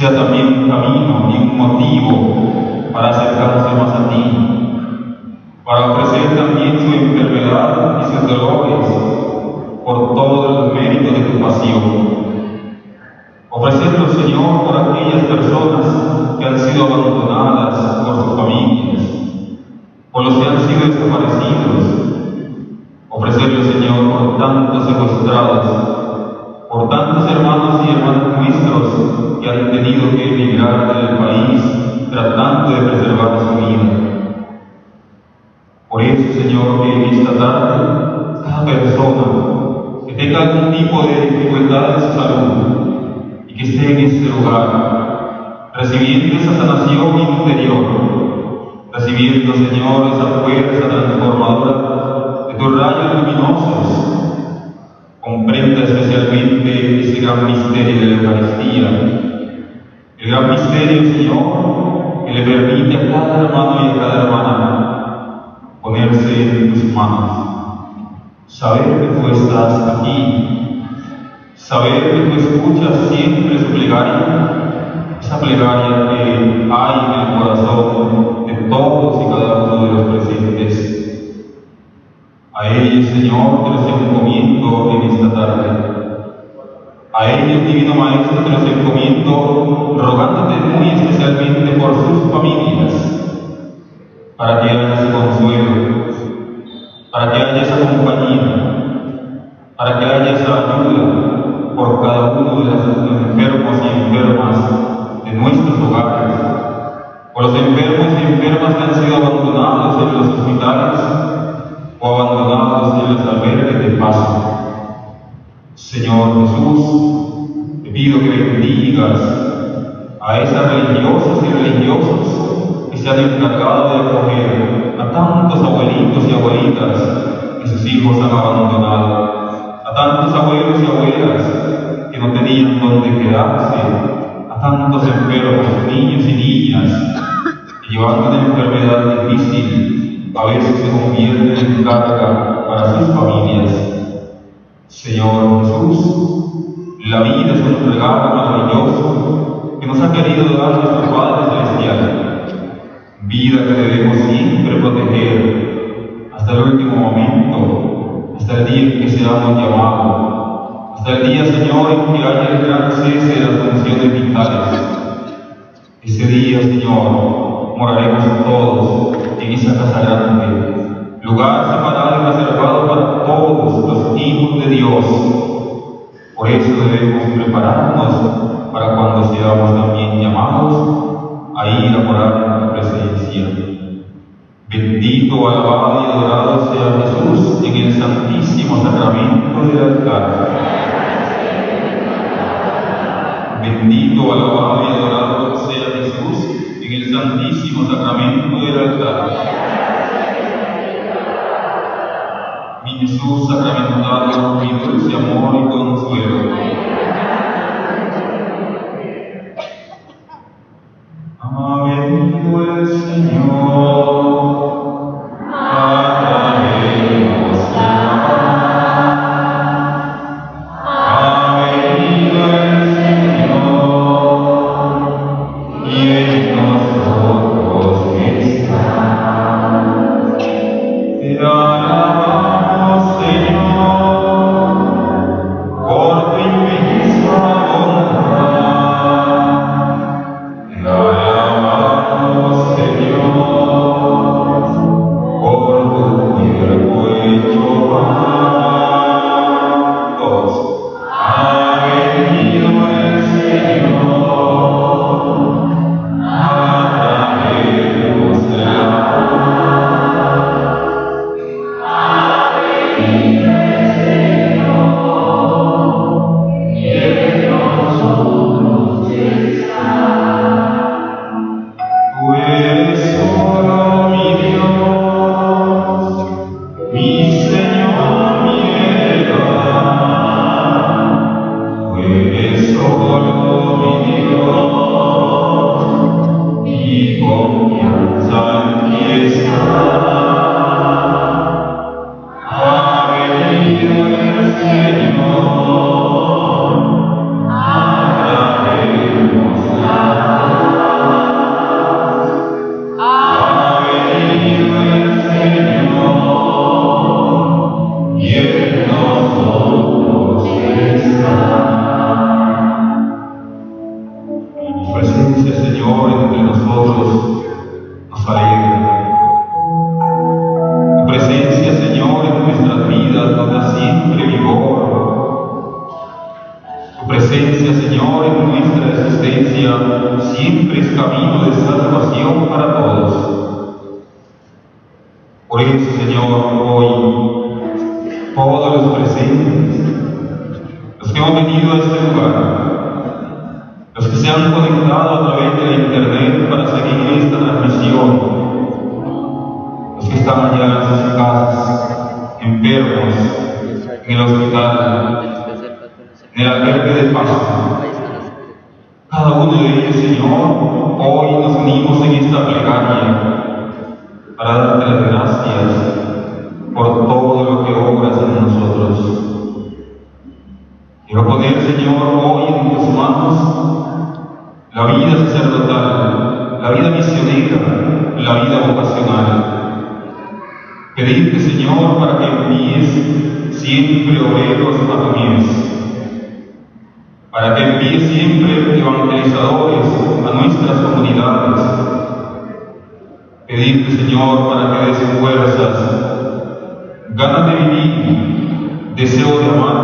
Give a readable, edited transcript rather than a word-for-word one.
sea también un camino y un motivo para acercarse más a ti, para ofrecer también su enfermedad y sus dolores por todos los méritos de tu pasión. Ofrecerlo, Señor, por aquellas personas que han sido abandonadas por sus familias, por los que han sido desaparecidos. Ofrecerlo, Señor, por tantos secuestrados, por tantos hermanos y hermanas nuestros que han tenido que emigrar del país tratando de preservar su vida. Por eso, Señor, que en esta tarde, cada persona que tenga algún tipo de dificultad en su salud y que esté en este lugar, recibiendo esa sanación interior, recibiendo, Señor, esa fuerza transformadora de tus rayos luminosos, comprenda especialmente ese gran misterio de la Eucaristía, el gran misterio, Señor, que le permite a cada hermano y a cada hermana ponerse en tus manos, saber que tú estás aquí, saber que tú escuchas siempre su plegaria, esa plegaria que hay en el corazón de todos y cada uno de los presentes. A ellos, Señor, te los encomiendo en esta tarde. A ellos, Divino Maestro, te los encomiendo rogándote muy especialmente por sus familias, para que haya ese consuelo, para que haya esa compañía, para que haya esa ayuda por cada uno de los enfermos y enfermas de nuestros hogares, por los enfermos y enfermas que han sido abandonados en los hospitales o abandonados en los albergues de paso. Señor Jesús, te pido que bendigas a esas religiosas y religiosos que se han encargado de acoger a tantos abuelitos y abuelitas que sus hijos han abandonado, a tantos abuelos y abuelas que no tenían dónde quedarse, a tantos enfermos, niños y niñas que llevando una enfermedad difícil a veces se convierten en carga para sus familias. Señor Jesús, la vida es un regalo maravilloso que nos ha querido dar nuestro Padre Celestial, vida que debemos siempre proteger hasta el último momento, hasta el día en que seamos llamados, hasta el día, Señor, en que haya el gran cese de las funciones vitales. Ese día, Señor, moraremos todos en esa casa grande, lugar separado y reservado para todos los hijos de Dios. Por eso debemos prepararnos para cuando seamos también llamados a ir a morar en tu presencia. Bendito, alabado y adorado sea Jesús en el santísimo sacramento del altar. Bendito, alabado y adorado sea Jesús en el santísimo sacramento del altar. Mi Jesús sacramentado, mi dulce amor y consuelo. Ha venido el Señor. Tu presencia, Señor, en nuestra existencia siempre es camino de salvación para todos. Por eso, Señor, hoy, todos los presentes, los que hemos venido a este lugar, los que se han conectado a través de la internet para seguir esta transmisión, los que están allá en sus casas, enfermos, en el hospital, en el albergue de Pasto, cada uno de ellos, Señor, hoy nos unimos en esta plegaria para darte las gracias por todo lo que obras en nosotros. Quiero poner, Señor, hoy en tus manos la vida sacerdotal, la vida misionera, la vida vocacional. Pedirte, Señor, para que envíes siempre obreros a tu mies, para que envíes siempre evangelizadores a nuestras comunidades. Pedirte, Señor, para que des fuerzas, ganas de vivir, deseo de amar,